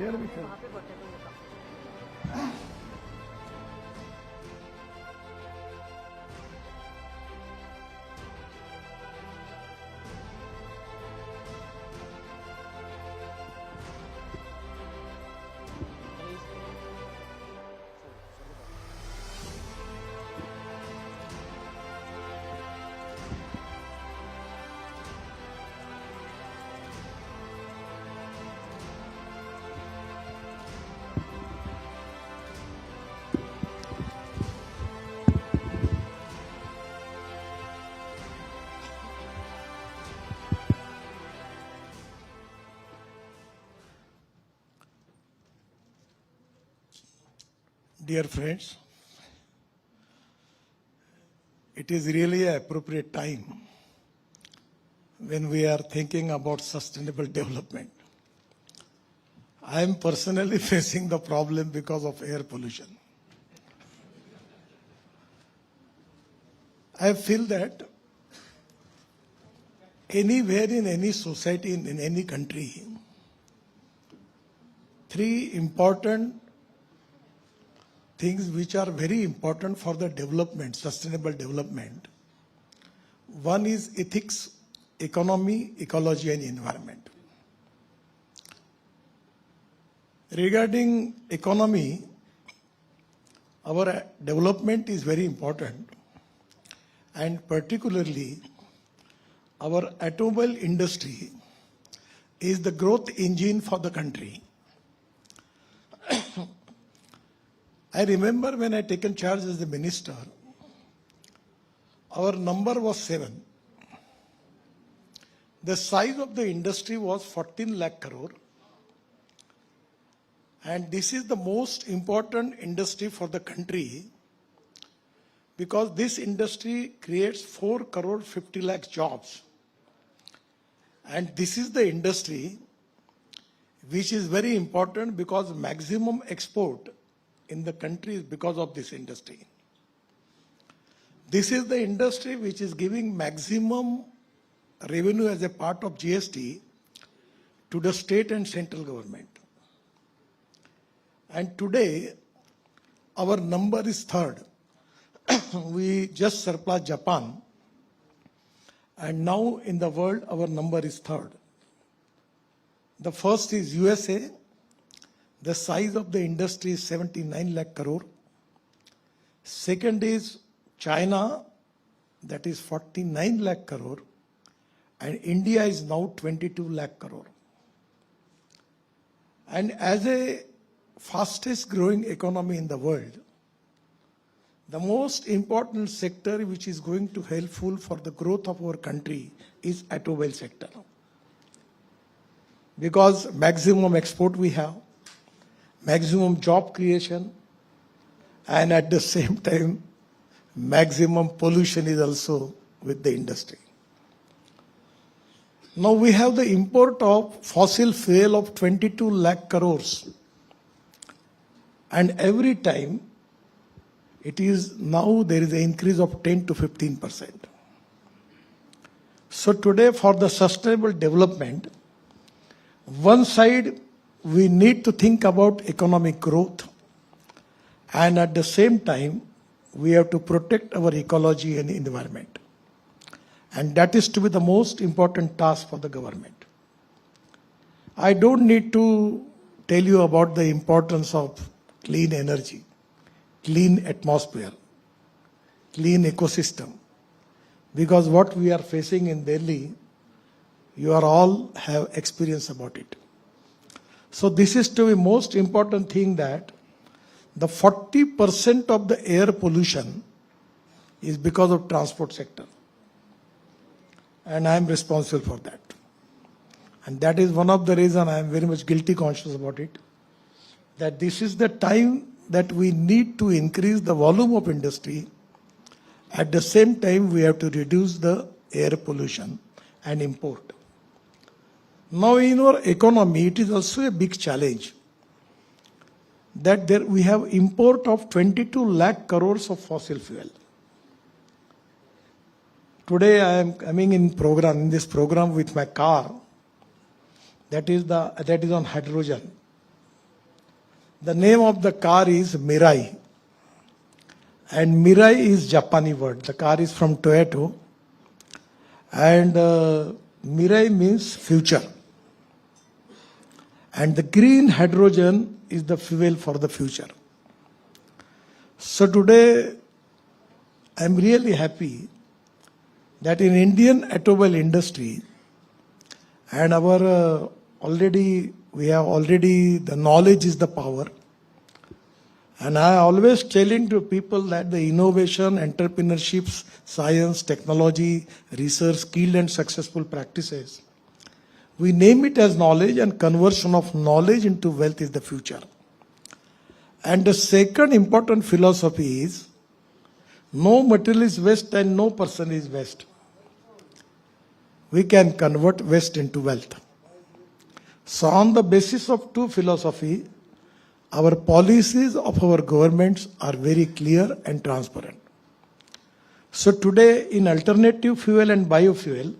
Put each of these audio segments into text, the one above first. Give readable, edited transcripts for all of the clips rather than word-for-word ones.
Share भी कर। Dear friends, it is really an appropriate time when we are thinking about sustainable development. I am personally facing the problem because of air pollution. I feel that anywhere in any society, in any country, three important things which are very important for the development, sustainable development. One is ethics, economy, ecology and environment. Regarding economy, our development is very important, and particularly our automobile industry is the growth engine for the country. I remember when I taken charge as the minister, our number was 7. The size of the industry was 14 lakh crore. And this is the most important industry for the country because this industry creates 4 crore 50 lakh jobs. And this is the industry which is very important because maximum export in the country is because of this industry. This is the industry which is giving maximum revenue as a part of GST to the state and central government. And today, our number is 3rd. We just surpassed Japan. And now in the world, our number is 3rd. The first is USA. The size of the industry is 79 lakh crore. Second is China, that is 49 lakh crore. And India is now 22 lakh crore. And as a fastest growing economy in the world, the most important sector which is going to helpful for the growth of our country is automobile sector. Because maximum export we have, maximum job creation, and at the same time, maximum pollution is also with the industry. Now we have the import of fossil fuel of 22 lakh crores. And every time, it is now there is an increase of 10 to 15%. So today for the sustainable development, one side we need to think about economic growth, and at the same time we have to protect our ecology and environment. And that is to be the most important task for the government. I don't need to tell you about the importance of clean energy, clean atmosphere, clean ecosystem. Because what we are facing in Delhi, you are all have experience about it. So this is to be most important thing, that the 40% of the air pollution is because of transport sector. And I am responsible for that. And that is one of the reasons I am very much guilty conscious about it. That this is the time that we need to increase the volume of industry. At the same time, we have to reduce the air pollution and import. Now in our economy, it is also a big challenge that we have import of 22 lakh crores of fossil fuel. Today I am coming in this program with my car that is on hydrogen. The name of the car is Mirai. And Mirai is Japanese word. The car is from Toyota. And Mirai means future. And the green hydrogen is the fuel for the future. So today, I'm really happy that in Indian automobile industry, and our we have already the knowledge is the power. And I always telling to people that the innovation, entrepreneurship, science, technology, research, skilled and successful practices, we name it as knowledge, and conversion of knowledge into wealth is the future. And the second important philosophy is no material is waste and no person is waste. We can convert waste into wealth. So on the basis of two philosophy, our policies of our governments are very clear and transparent. So today in alternative fuel and biofuel,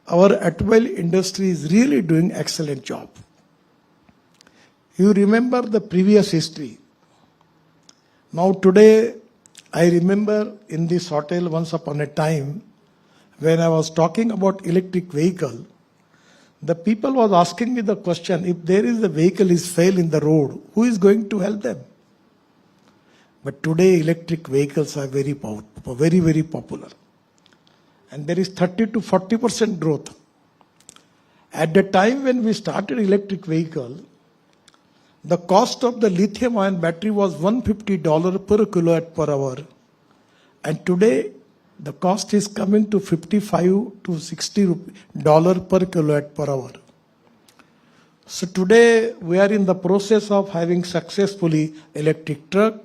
our automobile industry is really doing excellent job. You remember the previous history. Now today, I remember in this hotel once upon a time, when I was talking about electric vehicle, the people was asking me the question, if there is a vehicle is fail in the road, who is going to help them? But today electric vehicles are very popular. And there is 30 to 40% growth. At the time when we started electric vehicle, the cost of the lithium ion battery was $150 per kilowatt per hour. And today the cost is coming to $55 to $60 per kilowatt per hour. So today we are in the process of having successfully electric truck,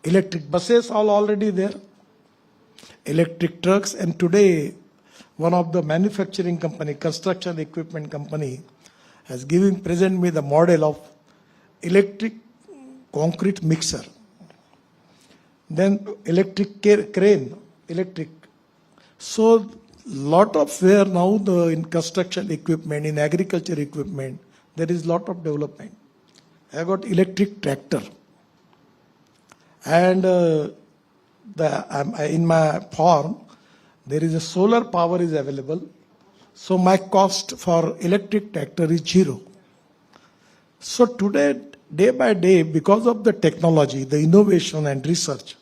electric buses are already there, electric trucks, and today one of the manufacturing company, construction equipment company, has present me the model of electric concrete mixer. Then electric crane, electric. So lot of where now in construction equipment, in agriculture equipment, there is lot of development. I got electric tractor. And in my farm, there is a solar power is available. So my cost for electric tractor is zero. So today, day by day, because of the technology, the innovation and research,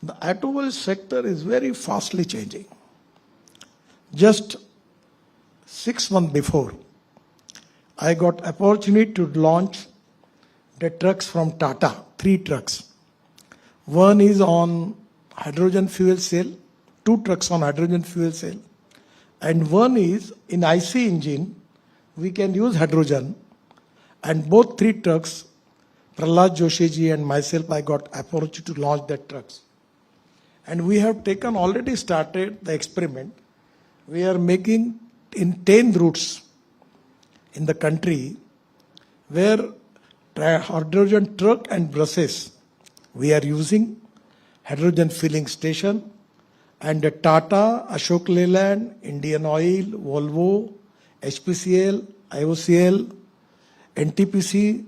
the automobile sector is very fastly changing. Just 6 months before, I got opportunity to launch the trucks from Tata, 3 trucks. One is on hydrogen fuel cell, 2 trucks on hydrogen fuel cell, and one is in IC engine, we can use hydrogen. And both 3 trucks, Prahlad Joshi ji and myself, I got opportunity to launch that trucks. And we have already started the experiment. We are making in 10 routes in the country where hydrogen truck and buses, we are using hydrogen filling station, and the Tata, Ashok Leyland, Indian Oil, Volvo, HPCL, IOCL, NTPC,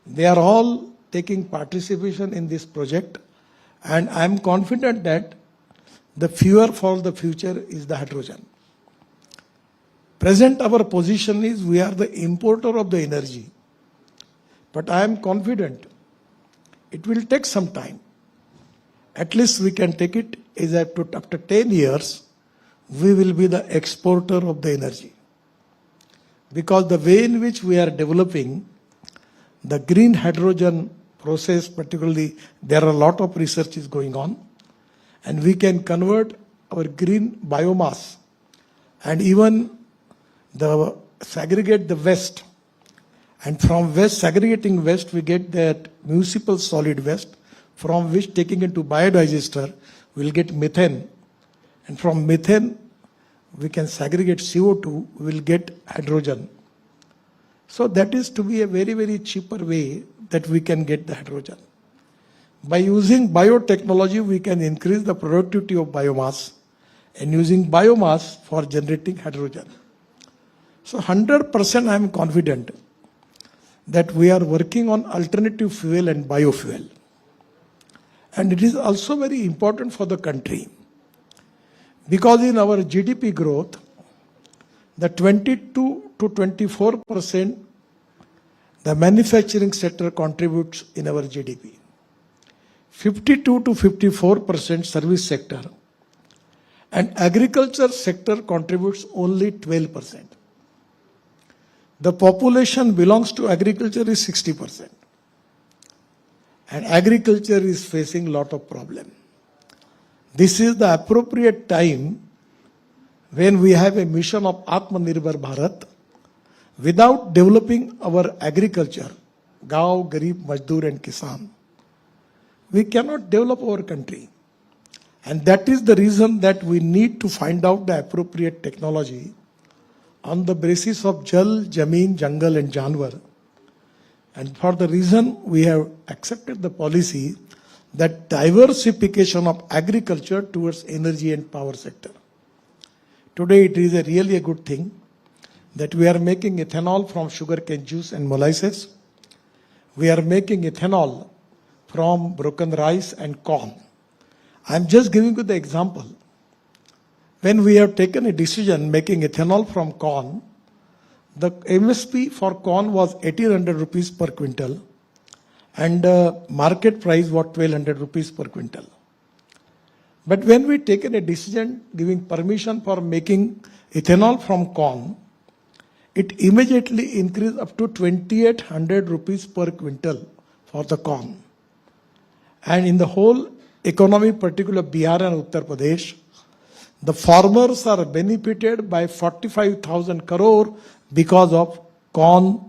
they are all taking participation in this project, and I am confident that the fuel for the future is the hydrogen. Present our position is we are the importer of the energy, but I am confident it will take some time. At least we can take it is after 10 years, we will be the exporter of the energy. Because the way in which we are developing the green hydrogen process, particularly, there are a lot of research is going on, and we can convert our green biomass and even segregate the waste. And from segregating waste, we get that municipal solid waste, from which taking into biodigester, we'll get methane. And from methane, we can segregate CO2, we'll get hydrogen. So that is to be a very cheaper way that we can get the hydrogen. By using biotechnology, we can increase the productivity of biomass and using biomass for generating hydrogen. So 100% I am confident that we are working on alternative fuel and biofuel. And it is also very important for the country because in our GDP growth, the 22 to 24% the manufacturing sector contributes in our GDP. 52 to 54% service sector and agriculture sector contributes only 12%. The population belongs to agriculture is 60%. And agriculture is facing a lot of problem. This is the appropriate time when we have a mission of Atmanirbhar Bharat. Without developing our agriculture, Gaon, Garib, Mazdoor and Kisan, we cannot develop our country. And that is the reason that we need to find out the appropriate technology on the basis of Jal, Jameen, Jungle and Janwar. And for the reason we have accepted the policy that diversification of agriculture towards energy and power sector. Today it is really a good thing that we are making ethanol from sugarcane juice and molasses. We are making ethanol from broken rice and corn. I am just giving you the example. When we have taken a decision making ethanol from corn, the MSP for corn was 1800 rupees per quintal and market price was 1200 rupees per quintal. But when we taken a decision giving permission for making ethanol from corn, it immediately increased up to 2800 rupees per quintal for the corn. And in the whole economy, particularly Bihar and Uttar Pradesh, the farmers are benefited by 45,000 crore because of corn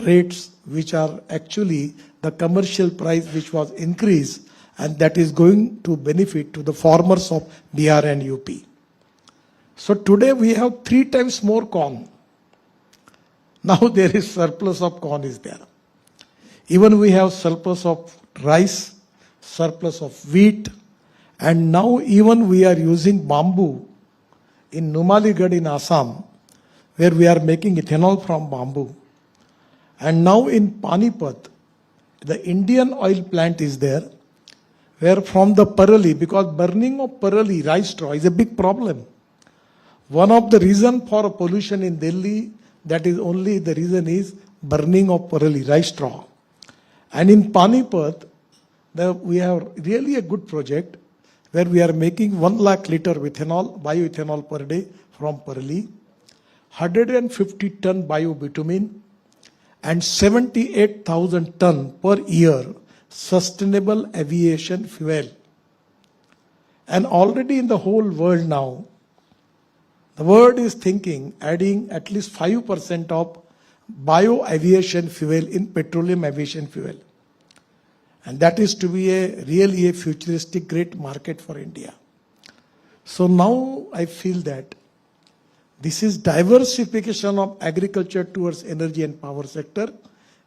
rates, which are actually the commercial price which was increased, and that is going to benefit to the farmers of Bihar and UP. So today we have 3 times more corn. Now there is surplus of corn is there. Even we have surplus of rice, surplus of wheat, and now even we are using bamboo in Numaligarh in Assam, where we are making ethanol from bamboo. And now in Panipat, the Indian oil plant is there, where from the parali, because burning of parali, rice straw, is a big problem. One of the reason for pollution in Delhi, that is only the reason is burning of parali, rice straw. And in Panipat, we have really a good project where we are making 1 lakh liter of ethanol, bioethanol per day from parali, 150 ton biobitumen, and 78,000 ton per year sustainable aviation fuel. And already in the whole world now, the world is thinking adding at least 5% of bio-aviation fuel in petroleum aviation fuel. And that is to be really a futuristic great market for India. So now I feel that this is diversification of agriculture towards energy and power sector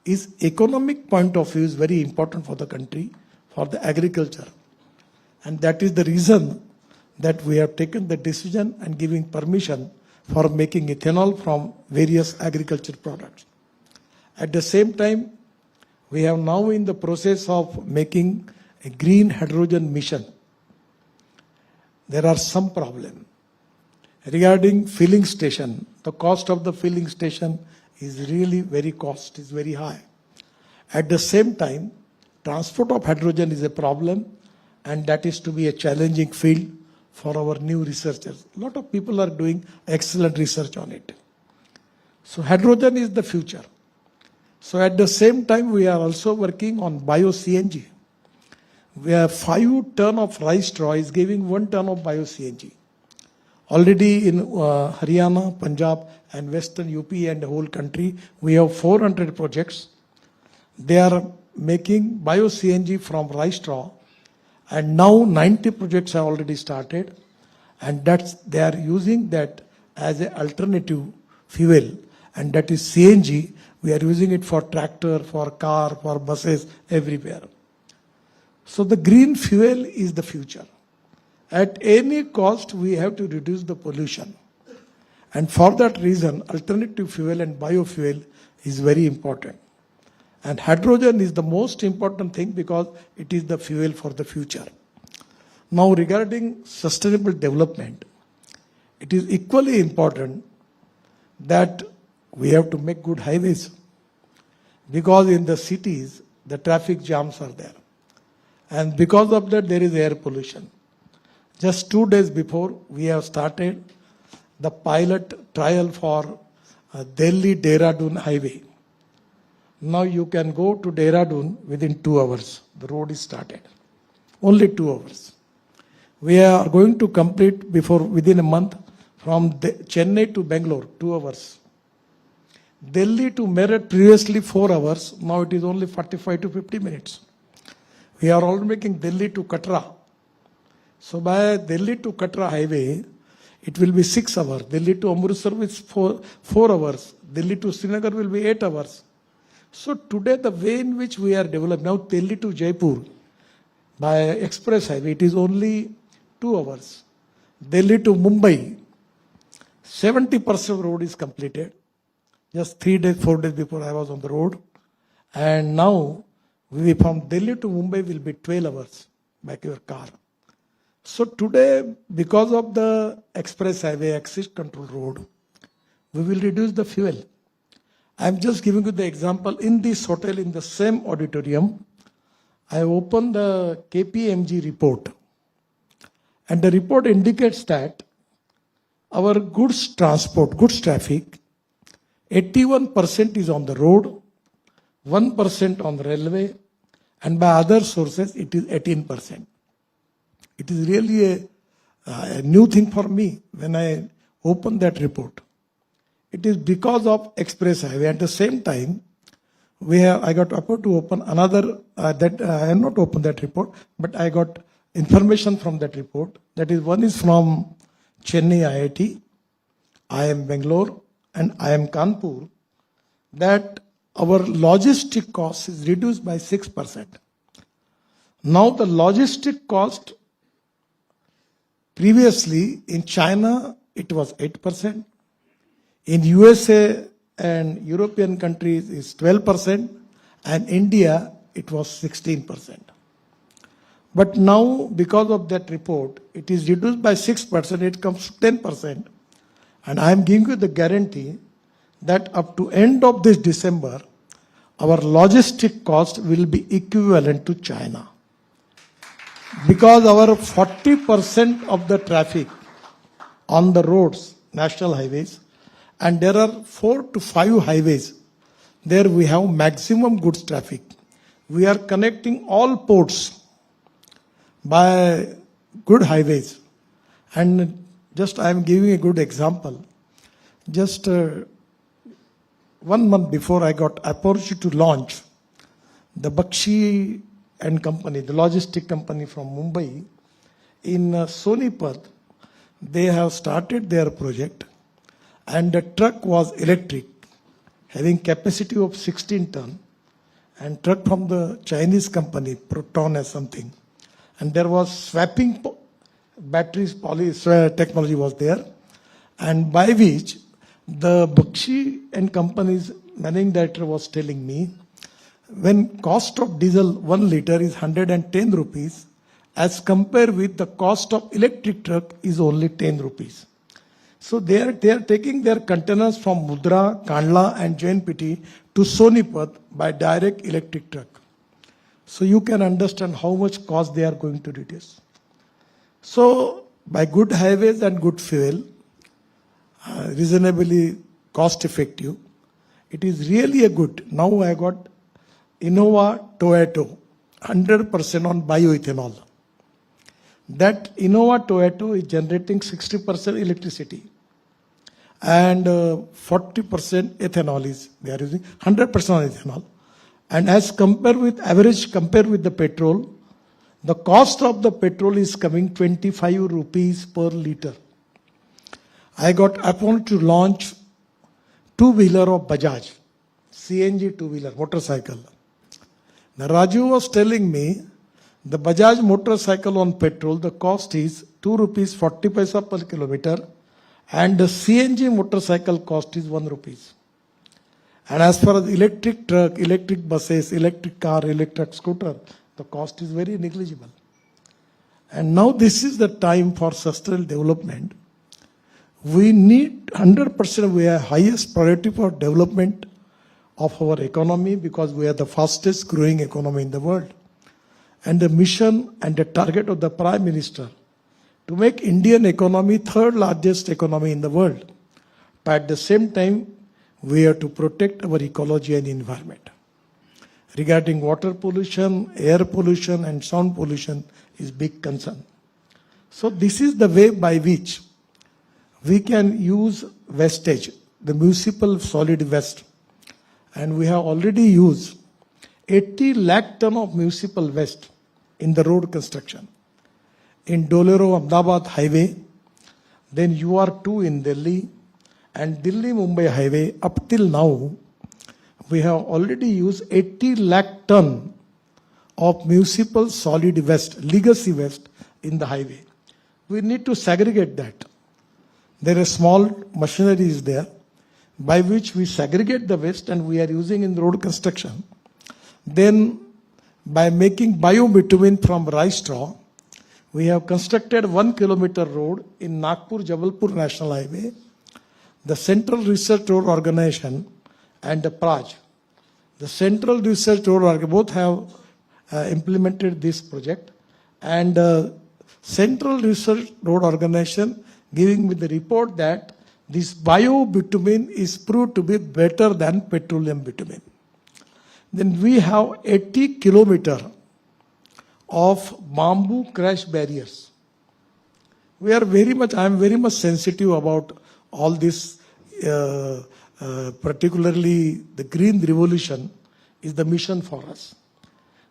is economic point of view is very important for the country, for the agriculture. And that is the reason that we have taken the decision and giving permission for making ethanol from various agriculture products. At the same time, we have now in the process of making a green hydrogen mission. There are some problem. Regarding filling station, the cost of the filling station is really very high. At the same time, transport of hydrogen is a problem, and that is to be a challenging field for our new researchers. A lot of people are doing excellent research on it. So hydrogen is the future. So at the same time, we are also working on bio-CNG. Where 5 ton of rice straw is giving 1 ton of bio-CNG. Already in Haryana, Punjab and Western UP and the whole country, we have 400 projects. They are making bio-CNG from rice straw, and now 90 projects have already started, and they are using that as an alternative fuel, and that is CNG. We are using it for tractor, for car, for buses, everywhere. So the green fuel is the future. At any cost, we have to reduce the pollution. And for that reason, alternative fuel and biofuel is very important. And hydrogen is the most important thing because it is the fuel for the future. Now, regarding sustainable development, it is equally important that we have to make good highways, because in the cities, the traffic jams are there. And because of that, there is air pollution. Just 2 days before, we have started the pilot trial for Delhi-Dehradun highway. Now you can go to Dehradun within 2 hours. The road is started. Only 2 hours. We are going to complete within a month from Chennai to Bangalore, 2 hours. Delhi to Meerut previously 4 hours. Now it is only 45 to 50 minutes. We are already making Delhi to Katra. So by Delhi to Katra highway, it will be 6 hours. Delhi to Amritsar is 4 hours. Delhi to Srinagar will be 8 hours. So today the way in which we are developing, now Delhi to Jaipur by express highway, it is only 2 hours. Delhi to Mumbai, 70% road is completed. Just 3 days, 4 days before I was on the road. And now from Delhi to Mumbai will be 12 hours by your car. So today, because of the express highway, access control road, we will reduce the fuel. I am just giving you the example. In this hotel, in the same auditorium, I opened the KPMG report. And the report indicates that our goods transport, goods traffic, 81% is on the road, 1% on the railway, and by other sources, it is 18%. It is really a new thing for me when I opened that report. It is because of express highway. At the same time, I got offered to open another, I have not opened that report, but I got information from that report. That is, one is from Chennai IIT, IIM Bangalore, and IIM Kanpur, that our logistic cost is reduced by 6%. Now the logistic cost, previously in China, it was 8%. In USA and European countries is 12%, and India, it was 16%. But now, because of that report, it is reduced by 6%, it comes to 10%. And I am giving you the guarantee that up to end of this December, our logistic cost will be equivalent to China. Because our 40% of the traffic on the roads, national highways, and there are 4 to 5 highways, there we have maximum goods traffic. We are connecting all ports by good highways. And just I am giving a good example. Just 1 month before, I got opportunity to launch the 𝒵𝒊 and company, the logistic company from Mumbai. In Sonipat, they have started their project, and the truck was electric, having capacity of 16 ton, and truck from the Chinese company, Proton or something. And there was swapping batteries, technology was there, and by which the 𝒵𝒊 and company's managing director was telling me, when cost of diesel 1 liter is 110 rupees, as compared with the cost of electric truck is only 10 rupees. So they are taking their containers from Mudra, Kandla and JNPT to Sonipat by direct electric truck. So you can understand how much cost they are going to reduce. So by good highways and good fuel, reasonably cost effective, it is really a good. Now I got Innova Toyota, 100% on bioethanol. That Innova Toyota is generating 60% electricity, and 40% ethanol is they are using 100% ethanol. And as compared with the petrol, the cost of the petrol is coming 25 rupees per liter. I got appointed to launch two-wheeler of Bajaj, CNG two-wheeler, motorcycle. Now Raju was telling me, the Bajaj motorcycle on petrol, the cost is 2 rupees 40 paisa per kilometer, and the CNG motorcycle cost is 1 rupees. And as far as electric truck, electric buses, electric car, electric scooter, the cost is very negligible. And now this is the time for sustainable development. We need 100%, we are highest priority for development of our economy because we are the fastest growing economy in the world. And the mission and the target of the Prime Minister to make Indian economy third largest economy in the world. But at the same time, we have to protect our ecology and environment. Regarding water pollution, air pollution and sound pollution is big concern. So this is the way by which we can use wastage, the municipal solid waste. And we have already used 80 lakh ton of municipal waste in the road construction. In Dolero-Ahmedabad highway, then UR2 in Delhi, and Delhi-Mumbai highway, up till now, we have already used 80 lakh ton of municipal solid waste, legacy waste in the highway. We need to segregate that. There is small machinery is there by which we segregate the waste and we are using in road construction. Then by making biobitumen from rice straw, we have constructed 1 kilometer road in Nagpur-Jabalpur National Highway. The Central Research Road Organization and the PRAJ, the Central Research Road Organization, both have implemented this project. And Central Research Road Organization giving me the report that this biobitumen is proved to be better than petroleum bitumen. Then we have 80 kilometers of bamboo crash barriers. I am very much sensitive about all this, particularly the green revolution is the mission for us.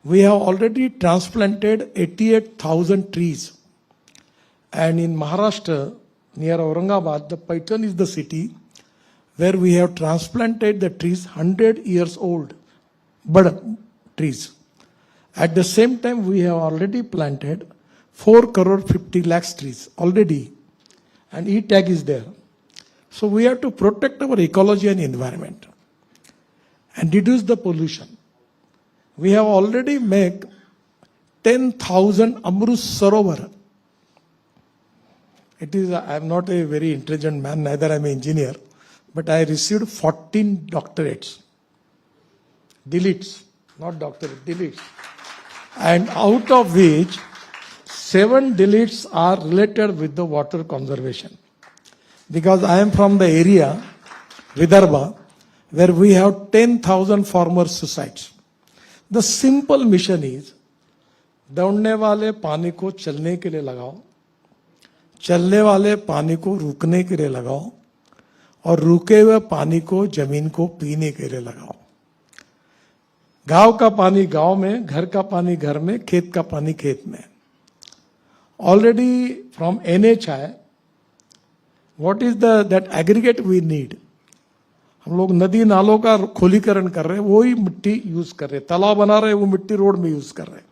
We have already transplanted 88,000 trees. And in Maharashtra, near Aurangabad, the Paitan is the city where we have transplanted the trees 100 years old, bud trees. At the same time, we have already planted 4 crore 50 lakhs trees already, and E-tag is there. So we have to protect our ecology and environment and reduce the pollution. We have already made 10,000 Amrut Sarovar. I am not a very intelligent man, neither I am an engineer, but I received 14 doctorates. Deletes, not doctorate, deletes. And out of which 7 deletes are related with the water conservation. Because I am from the area, Vidarbha, where we have 10,000 farmer suicides. The simple mission is, दौड़ने वाले पानी को चलने के लिए लगाओ, चलने वाले पानी को रुकने के लिए लगाओ, और रुके हुए पानी को जमीन को पीने के लिए लगाओ. गांव का पानी गांव में, घर का पानी घर में, खेत का पानी खेत में. Already from NHI, what is that aggregate we need? हम लोग नदी नालों का खोलीकरण कर रहे हैं, वही मिट्टी यूज कर रहे हैं, तालाब बना रहे हैं, वो मिट्टी रोड में यूज कर रहे हैं.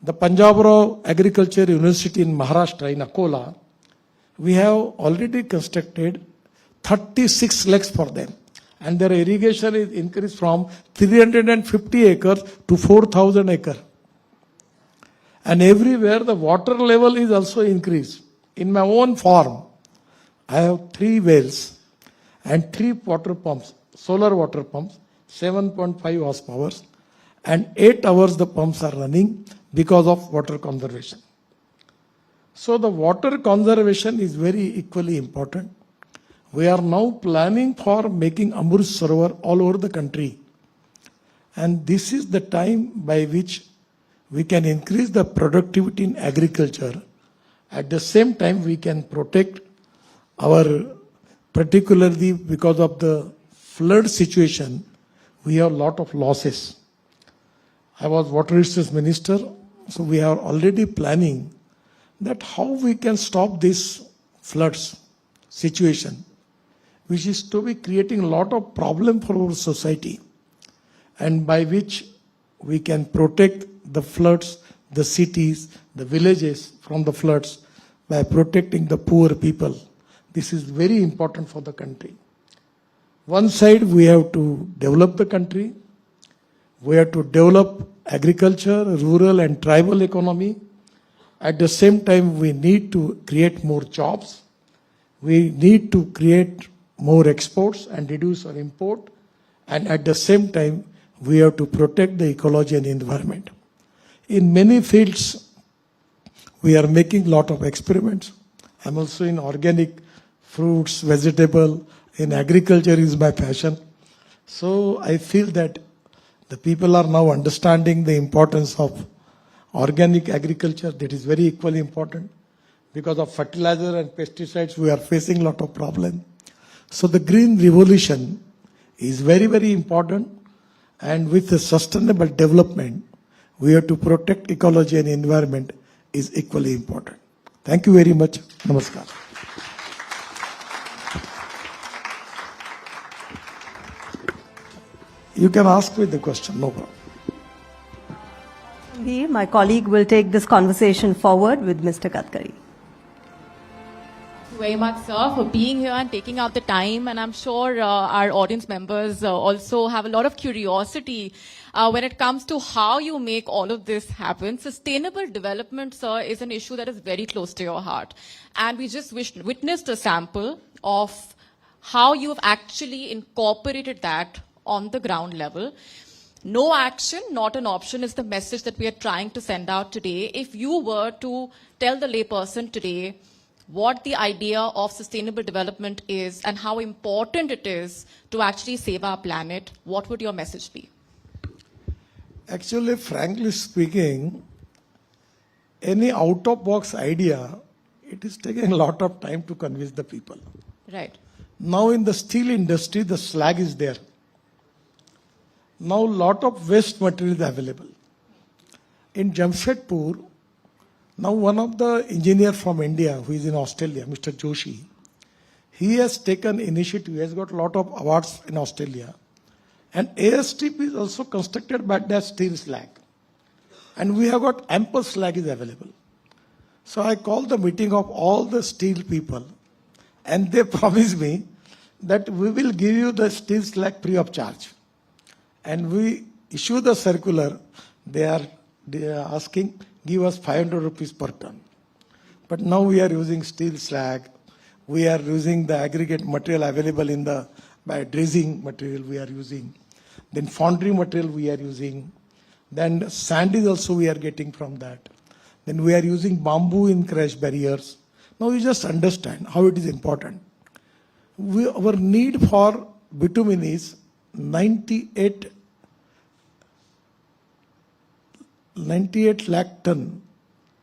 The Punjab Agriculture University in Maharashtra, in Akola, we have already constructed 36 lakhs for them. And their irrigation is increased from 350 acres to 4,000 acres. And everywhere the water level is also increased. In my own farm, I have 3 wells and 3 water pumps, solar water pumps, 7.5 horsepower, and 8 hours the pumps are running because of water conservation. So the water conservation is very equally important. We are now planning for making Amrut Sarovar all over the country. And this is the time by which we can increase the productivity in agriculture. At the same time, we can protect our, particularly because of the flood situation, we have a lot of losses. I was Water Resources Minister, so we are already planning that how we can stop this floods situation, which is to be creating a lot of problem for our society, and by which we can protect the floods, the cities, the villages from the floods by protecting the poor people. This is very important for the country. One side, we have to develop the country. We have to develop agriculture, rural and tribal economy. At the same time, we need to create more jobs. We need to create more exports and reduce our import. And at the same time, we have to protect the ecology and environment. In many fields, we are making a lot of experiments. I'm also in organic fruits, vegetable, in agriculture is my passion. So I feel that the people are now understanding the importance of organic agriculture. That is very equally important. Because of fertilizer and pesticides, we are facing a lot of problems. So the green revolution is very, very important. And with the sustainable development, we have to protect ecology and environment is equally important. Thank you very much. Namaskar. You can ask me the question, no problem. My colleague will take this conversation forward with Mr. Gadkari. Very much, sir, for being here and taking out the time. And I'm sure our audience members also have a lot of curiosity when it comes to how you make all of this happen. Sustainable development, sir, is an issue that is very close to your heart. And we just witnessed a sample of how you have actually incorporated that on the ground level. No action, not an option is the message that we are trying to send out today. If you were to tell the layperson today what the idea of sustainable development is and how important it is to actually save our planet, what would your message be? Actually, frankly speaking, any out-of-box idea, it is taking a lot of time to convince the people. Right. Now in the steel industry, the slag is there. Now lot of waste material is available. In Jamshedpur, now one of the engineers from India who is in Australia, Mr. Joshi, he has taken initiative, he has got a lot of awards in Australia. And ASTP is also constructed by that steel slag. And we have got ample slag is available. So I called the meeting of all the steel people and they promised me that we will give you the steel slag free of charge. And we issue the circular, they are asking, give us 500 rupees per ton. But now we are using steel slag, we are using the aggregate material available in the, by dredging material we are using, then foundry material we are using, then sand is also we are getting from that. Then we are using bamboo in crash barriers. Now you just understand how it is important. Our need for bitumen is 98 lakh ton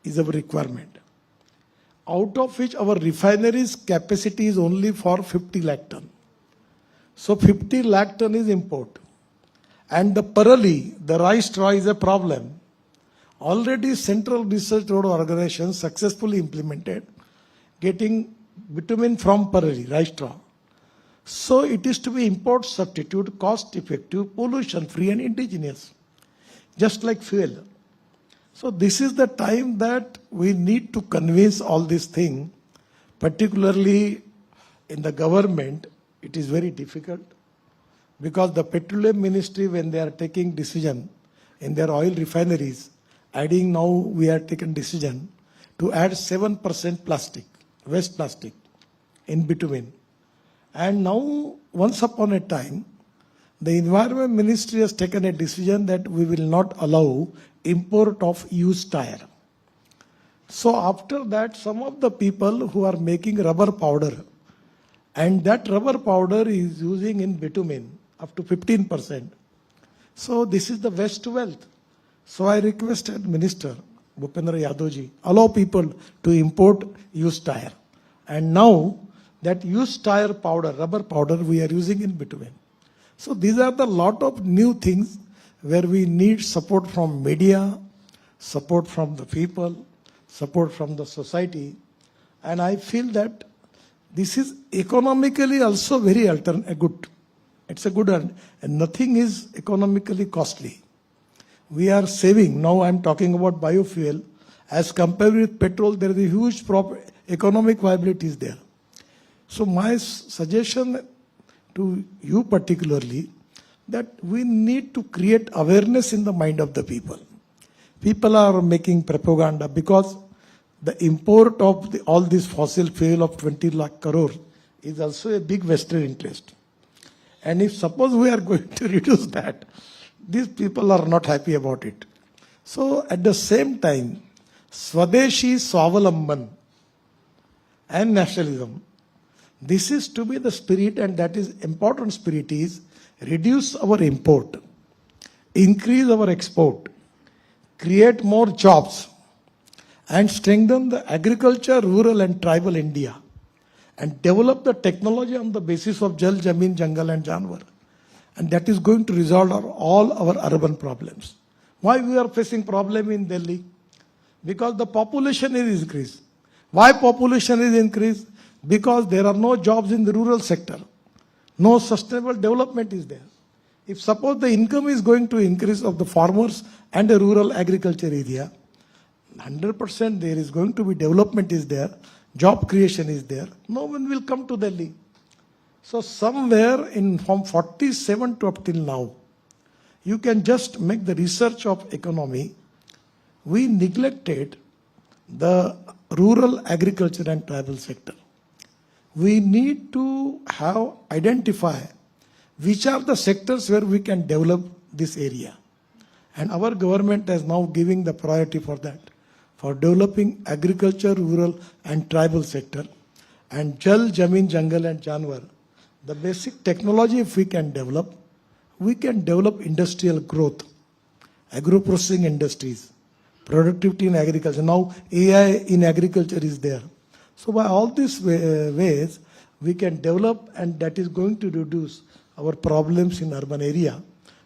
is our requirement, out of which our refineries capacity is only for 50 lakh ton. So 50 lakh ton is import. And the parali, the rice straw is a problem. Already Central Research Road Organization successfully implemented getting bitumen from parali, rice straw. So it is to be import substitute, cost effective, pollution free and indigenous, just like fuel. So this is the time that we need to convince all these things, particularly in the government. It is very difficult because the petroleum ministry, when they are taking decision in their oil refineries, adding now we are taking decision to add 7% plastic, waste plastic in bitumen. And now once upon a time, the Environment Ministry has taken a decision that we will not allow import of used tire. So after that, some of the people who are making rubber powder, and that rubber powder is using in bitumen up to 15%. So this is the waste to wealth. So I requested Minister Bhupendra Yadavji, allow people to import used tire. And now that used tire powder, rubber powder, we are using in bitumen. So these are the lot of new things where we need support from media, support from the people, support from the society. And I feel that this is economically also very good. It's a good one. And nothing is economically costly. We are saving. Now I'm talking about biofuel. As compared with petrol, there is a huge economic viability is there. So my suggestion to you particularly, that we need to create awareness in the mind of the people. People are making propaganda because the import of all this fossil fuel of 20 lakh crore is also a big vested interest. And if suppose we are going to reduce that, these people are not happy about it. So at the same time, Swadeshi Swavalamban and nationalism, this is to be the spirit, and that is important spirit is reduce our import, increase our export, create more jobs, and strengthen the agriculture, rural and tribal India, and develop the technology on the basis of Jal, Jamin, Jungle and Janwar. And that is going to resolve all our urban problems. Why we are facing problem in Delhi? Because the population is increased. Why population is increased? Because there are no jobs in the rural sector. No sustainable development is there. If suppose the income is going to increase of the farmers and the rural agriculture area, 100% there is going to be development is there, job creation is there, no one will come to Delhi. So somewhere from 47 to up till now, you can just make the research of economy. We neglected the rural agriculture and tribal sector. We need to identify which are the sectors where we can develop this area. And our government is now giving the priority for that, for developing agriculture, rural and tribal sector. And Jal, Jamin, Jungle and Janwar, the basic technology if we can develop industrial growth, agro-processing industries, productivity in agriculture. Now AI in agriculture is there. So by all these ways, we can develop, and that is going to reduce our problems in urban area.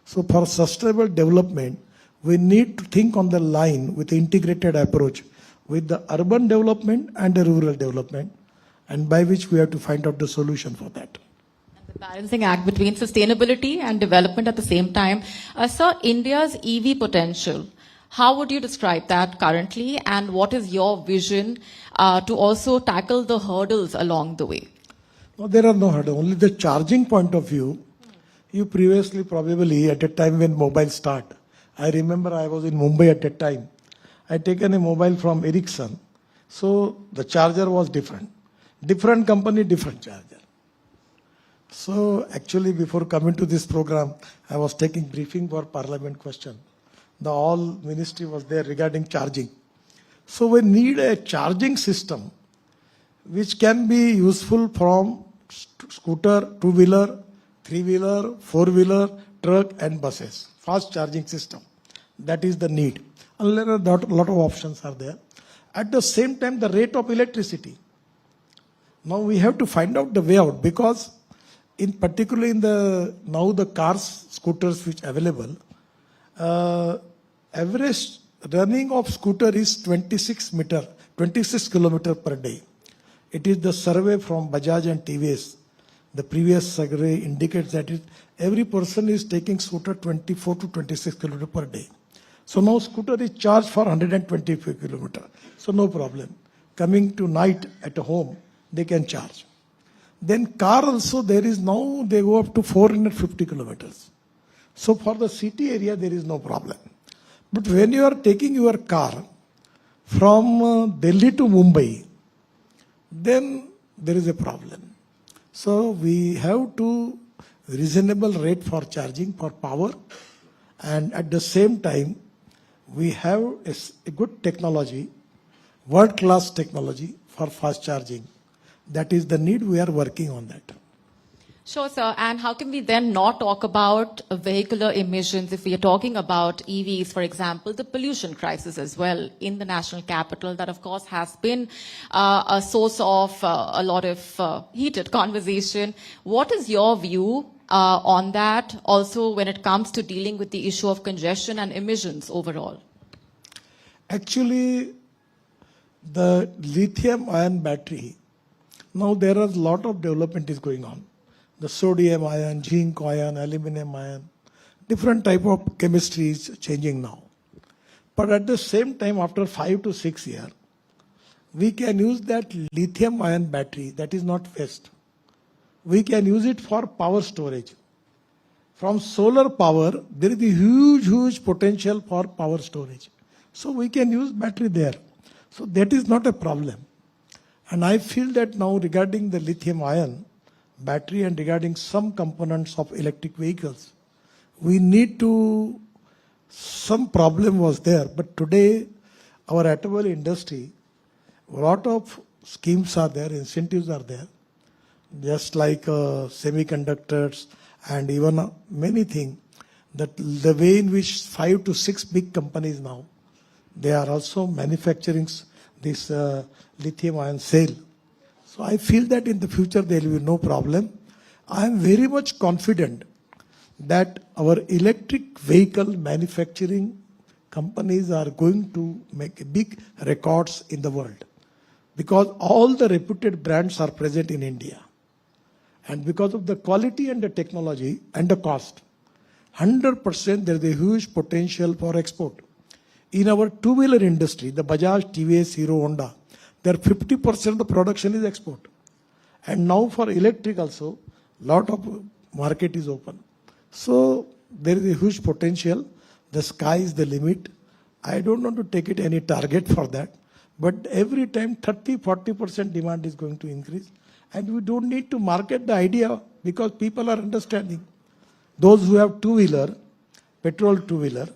So for sustainable development, we need to think on the line with integrated approach with the urban development and the rural development, and by which we have to find out the solution for that. The balancing act between sustainability and development at the same time. Sir, India's EV potential, how would you describe that currently, and what is your vision to also tackle the hurdles along the way? No, there are no hurdles. Only the charging point of view. You previously probably at a time when mobile start, I remember I was in Mumbai at that time. I taken a mobile from Ericsson. So the charger was different. Different company, different charger. So actually before coming to this program, I was taking briefing for parliament question. The all ministry was there regarding charging. So we need a charging system which can be useful from scooter, two-wheeler, three-wheeler, four-wheeler, truck and buses. Fast charging system. That is the need. And there are a lot of options are there. At the same time, the rate of electricity. Now we have to find out the way out, because in particular in now the cars, scooters which available, average running of scooter is 26 kilometer per day. It is the survey from Bajaj and TVS. The previous survey indicates that every person is taking scooter 24 to 26 kilometer per day. So now scooter is charged for 125 kilometer. So no problem. Coming to night at home, they can charge. Then car also there is now, they go up to 450 kilometers. So for the city area, there is no problem. But when you are taking your car from Delhi to Mumbai, then there is a problem. So we have to reasonable rate for charging for power, and at the same time, we have a good technology, world-class technology for fast charging. That is the need. We are working on that. Sure, sir. And how can we then not talk about vehicular emissions if we are talking about EVs, for example, the pollution crisis as well in the national capital that, of course, has been a source of a lot of heated conversation. What is your view on that, also when it comes to dealing with the issue of congestion and emissions overall? Actually, the lithium-ion battery, now there is a lot of development is going on. The sodium ion, zinc ion, aluminum ion, different type of chemistry is changing now. But at the same time, after 5 to 6 years, we can use that lithium ion battery, that is not waste. we can use it for power storage. From solar power, there is a huge potential for power storage. So we can use battery there. So that is not a problem. And I feel that now regarding the lithium ion battery and regarding some components of electric vehicles, we need to, some problem was there. But today, our automobile industry, a lot of schemes are there, incentives are there, just like semiconductors and even many things, that the way in which 5 to 6 big companies now, they are also manufacturing this lithium ion cell. So I feel that in the future there will be no problem. I am very much confident that our electric vehicle manufacturing companies are going to make big records in the world, because all the reputed brands are present in India. And because of the quality and the technology and the cost, 100% there is a huge potential for export. In our two-wheeler industry, the Bajaj, TVS, Hero, Honda, there 50% of the production is export. And now for electric also, lot of market is open. So there is a huge potential. The sky is the limit. I don't want to take it any target for that. But every time 30-40% demand is going to increase. And we don't need to market the idea, because people are understanding. Those who have two-wheeler, petrol two-wheeler,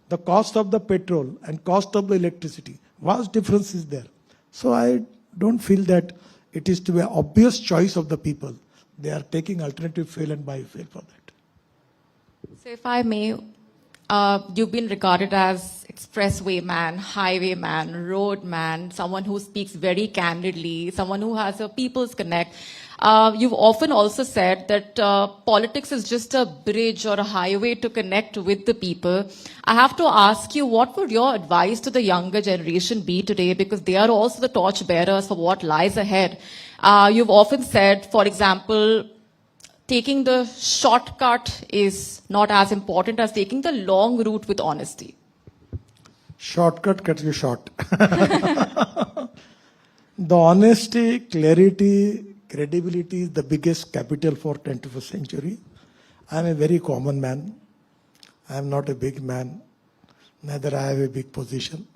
the cost of the petrol and cost of the electricity, vast difference is there. So I don't feel that it is to be an obvious choice of the people. They are taking alternative fuel and biofuel for that. So if I may, you've been regarded as expressway man, highway man, road man, someone who speaks very candidly, someone who has a people's connect. You've often also said that politics is just a bridge or a highway to connect with the people. I have to ask you, what would your advice to the younger generation be today? Because they are also the torch bearers for what lies ahead. You've often said, for example, taking the shortcut is not as important as taking the long route with honesty. Shortcut cuts you short. The honesty, clarity, credibility is the biggest capital for 21st century. I am a very common man. I am not a big man. Neither I have a big position.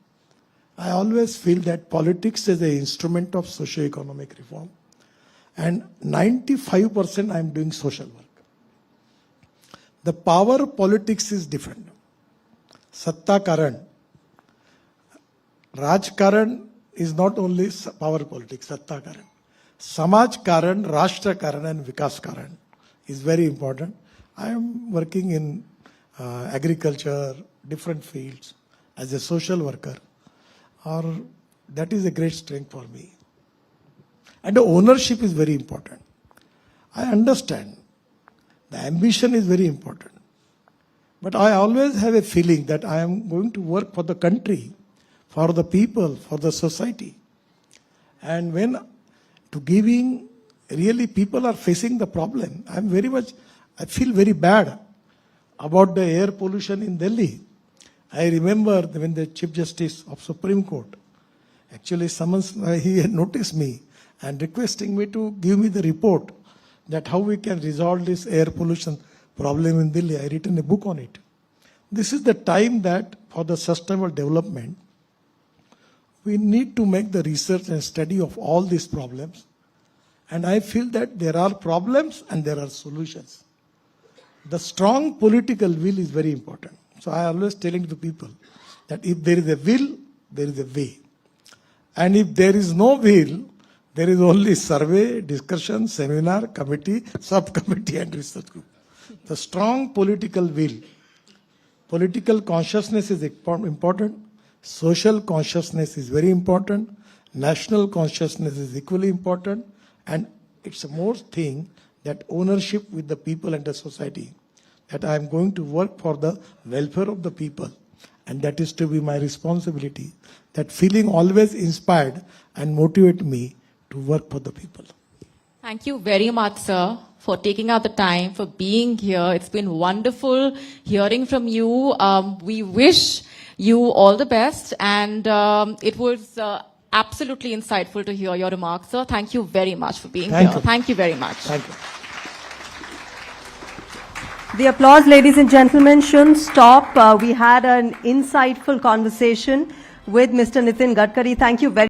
I always feel that politics is an instrument of socio-economic reform. And 95% I am doing social work. The power politics is different. Satta Karan. Rajkaran is not only power politics, Satta Karan. Samaj Karan, Rashtra Karan and Vikas Karan is very important. I am working in agriculture, different fields as a social worker. That is a great strength for me. And the ownership is very important. I understand. The ambition is very important. But I always have a feeling that I am going to work for the country, for the people, for the society. And when to giving, really people are facing the problem. I feel very bad about the air pollution in Delhi. I remember when the Chief Justice of Supreme Court actually he had noticed me and requesting me to give me the report that how we can resolve this air pollution problem in Delhi. I written a book on it. This is the time that for the sustainable development, we need to make the research and study of all these problems. And I feel that there are problems and there are solutions. The strong political will is very important. So I always telling to people that if there is a will, there is a way. And if there is no will, there is only survey, discussion, seminar, committee, subcommittee and research group. The strong political will. Political consciousness is important. Social consciousness is very important. National consciousness is equally important. And it's a more thing that ownership with the people and the society. That I am going to work for the welfare of the people. And that is to be my responsibility. That feeling always inspired and motivate me to work for the people. Thank you very much, sir, for taking out the time, for being here. It's been wonderful hearing from you. We wish you all the best, and it was absolutely insightful to hear your remarks, sir. Thank you very much for being here. You. Thank you very much. Thank you. The applause, ladies and gentlemen, shouldn't stop. We had an insightful conversation with Mr. Nitin Gadkari. Thank you very